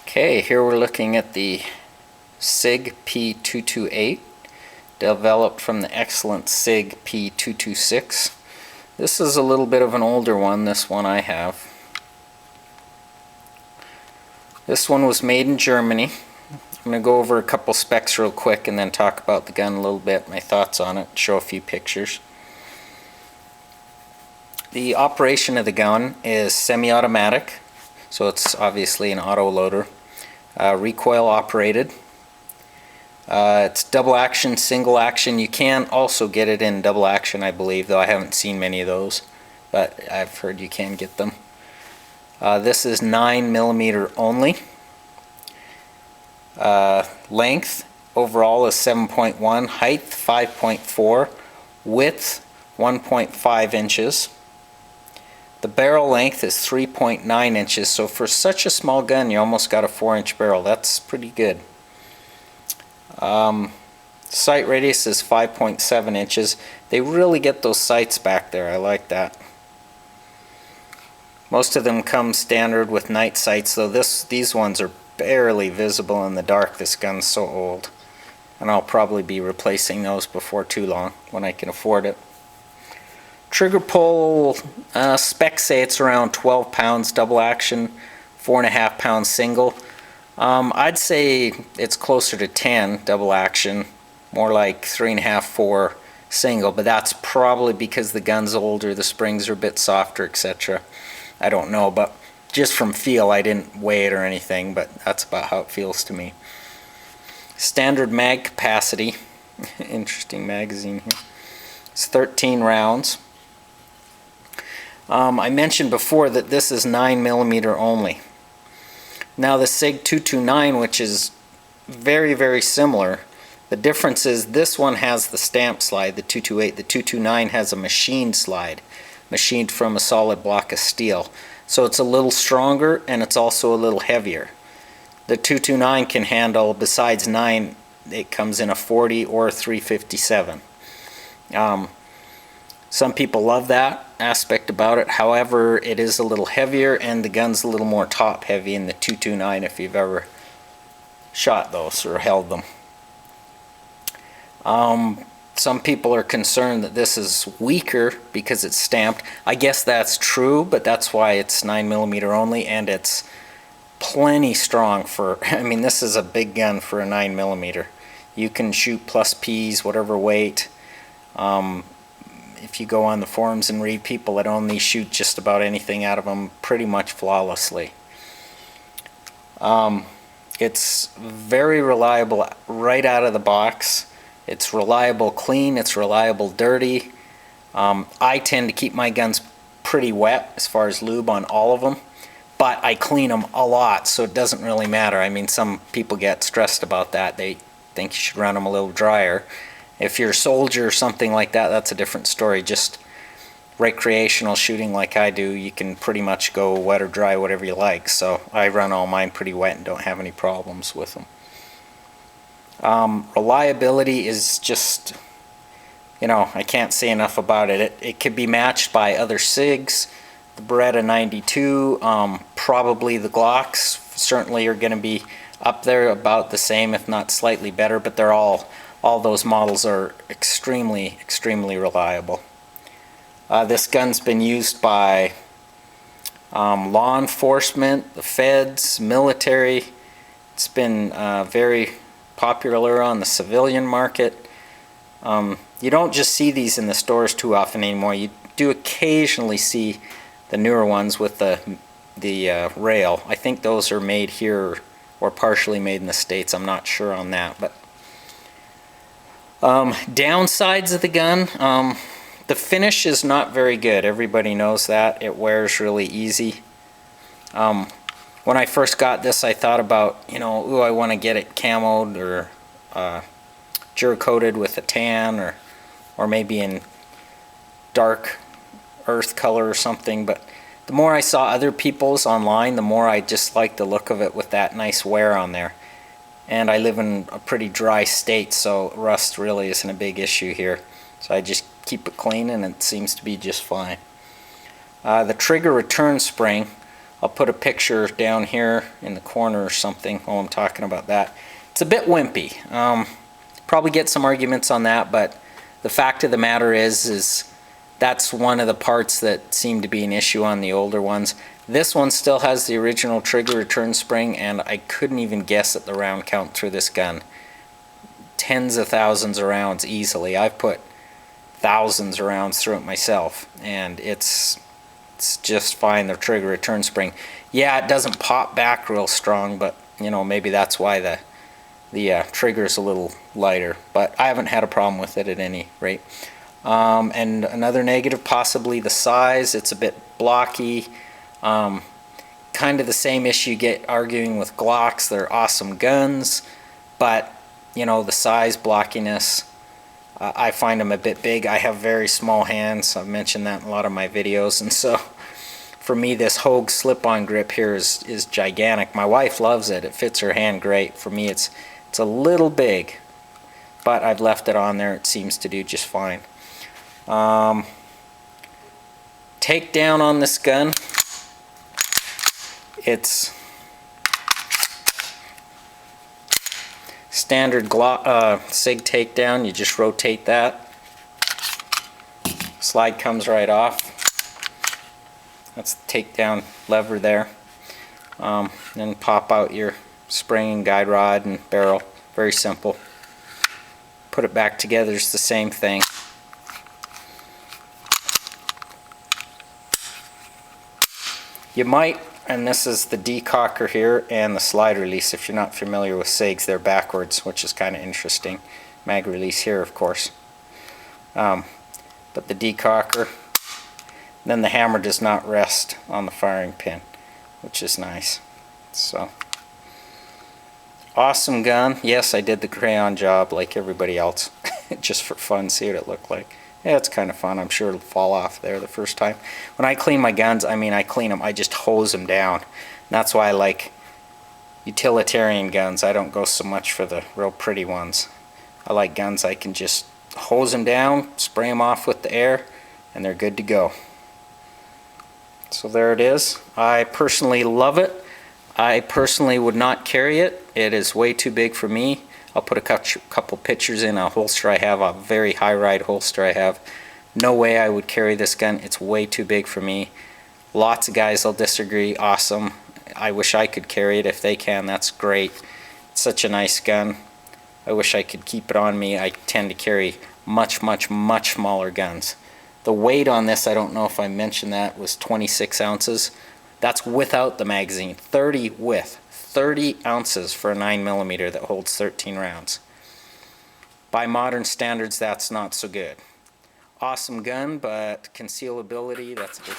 Okay, here we're looking at the SIG P228, developed from the excellent SIG P226. This is a little bit of an older one, this one I have. This one was made in Germany. I'm going to go over a couple specs real quick and then talk about the gun a little bit, my thoughts on it, show a few pictures. The operation of the gun is semi-automatic, so it's obviously an auto loader. Recoil operated. It's double action, single action. You can also get it in double action, I believe, though I haven't seen many of those, but I've heard you can get them. This is 9mm only. Length overall is 7.1, height 5.4, width 1.5 inches. The barrel length is 3.9 inches, so for such a small gun you almost got a 4-inch barrel. That's pretty good. Sight radius is 5.7 inches. They really get those sights back there. I like that. Most of them come standard with night sights, though these ones are barely visible in the dark. This gun's so old. And I'll probably be replacing those before too long when I can afford it. Trigger pull, specs say it's around 12 pounds double action, 4.5 pounds single. I'd say it's closer to 10 double action, more like 3.5, 4 single, but that's probably because the gun's older, the springs are a bit softer, etc. I don't know, but just from feel, I didn't weigh it or anything, but that's about how it feels to me. Standard mag capacity, interesting magazine here, it's 13 rounds. I mentioned before that this is 9mm only. Now the SIG 229, which is very, very similar, the difference is this one has the stamp slide, the 228. The 229 has a machined slide, machined from a solid block of steel. So it's a little stronger and it's also a little heavier. The 229 can handle, besides 9, it comes in a 40 or 357. Some people love that aspect about it. However, it is a little heavier and the gun's a little more top heavy in the 229 if you've ever shot those or held them. Some people are concerned that this is weaker because it's stamped. I guess that's true, but that's why it's 9mm only, and it's plenty strong for, I mean, this is a big gun for a 9mm. You can shoot plus P's, whatever weight. If you go on the forums and read people that own these, shoot just about anything out of them pretty much flawlessly. It's very reliable right out of the box. It's reliable clean, it's reliable dirty. I tend to keep my guns pretty wet as far as lube on all of them, but I clean them a lot, so it doesn't really matter. I mean, some people get stressed about that. They think you should run them a little drier. If you're a soldier or something like that, that's a different story. Just recreational shooting like I do, you can pretty much go wet or dry, whatever you like. So I run all mine pretty wet and don't have any problems with them. Reliability is just, you know, I can't say enough about it. It could be matched by other SIGs. The Beretta 92, probably the Glocks certainly are going to be up there about the same, if not slightly better, but they're all those models are extremely, extremely reliable. This gun's been used by law enforcement, the feds, military. It's been very popular on the civilian market. You don't just see these in the stores too often anymore. You do occasionally see the newer ones with the rail. I think those are made here or partially made in the States. I'm not sure on that, but downsides of the gun, the finish is not very good. Everybody knows that. It wears really easy. When I first got this, I thought about, you know, ooh, I want to get it camoed or Dura-coated with a tan or maybe in dark earth color or something, but the more I saw other people's online, the more I just liked the look of it with that nice wear on there. And I live in a pretty dry state, so rust really isn't a big issue here. So I just keep it clean and it seems to be just fine. The trigger return spring, I'll put a picture down here in the corner or something while I'm talking about that. It's a bit wimpy. Probably get some arguments on that, but the fact of the matter is that's one of the parts that seem to be an issue on the older ones. This one still has the original trigger return spring, and I couldn't even guess at the round count through this gun. Tens of thousands of rounds easily. I've put thousands of rounds through it myself, and it's just fine, the trigger return spring. Yeah, it doesn't pop back real strong, but you know, maybe that's why the trigger's a little lighter, but I haven't had a problem with it at any rate. And another negative, possibly the size. It's a bit blocky. Kind of the same issue you get arguing with Glocks. They're awesome guns, but you know, the size, blockiness, I find them a bit big. I have very small hands. I've mentioned that in a lot of my videos, and so for me this Hogue slip-on grip here is gigantic. My wife loves it. It fits her hand great. For me it's a little big, but I've left it on there. It seems to do just fine. Takedown on this gun, it's standard SIG takedown. You just rotate that. Slide comes right off. That's the takedown lever there. Then pop out your spring and guide rod and barrel. Very simple. Put it back together, it's the same thing. You might, and this is the decocker here and the slide release. If you're not familiar with SIGs, they're backwards, which is kind of interesting. Mag release here, of course. But the decocker, then the hammer does not rest on the firing pin, which is nice. So, awesome gun. Yes, I did the crayon job like everybody else, just for fun, see what it looked like. Yeah, it's kind of fun. I'm sure it'll fall off there the first time. When I clean my guns, I mean, I clean them, I just hose them down. And that's why I like utilitarian guns. I don't go so much for the real pretty ones. I like guns I can just hose them down, spray them off with the air, and they're good to go. So there it is. I personally love it. I personally would not carry it. It is way too big for me. I'll put a couple pictures in a holster I have, a very high ride holster I have. No way I would carry this gun. It's way too big for me. Lots of guys will disagree. Awesome. I wish I could carry it. If they can, that's great. It's such a nice gun. I wish I could keep it on me. I tend to carry much smaller guns. The weight on this, I don't know if I mentioned that, was 26 ounces. That's without the magazine. 30 ounces for a 9mm that holds 13 rounds. By modern standards, that's not so good. Awesome gun, but concealability, that's a bit...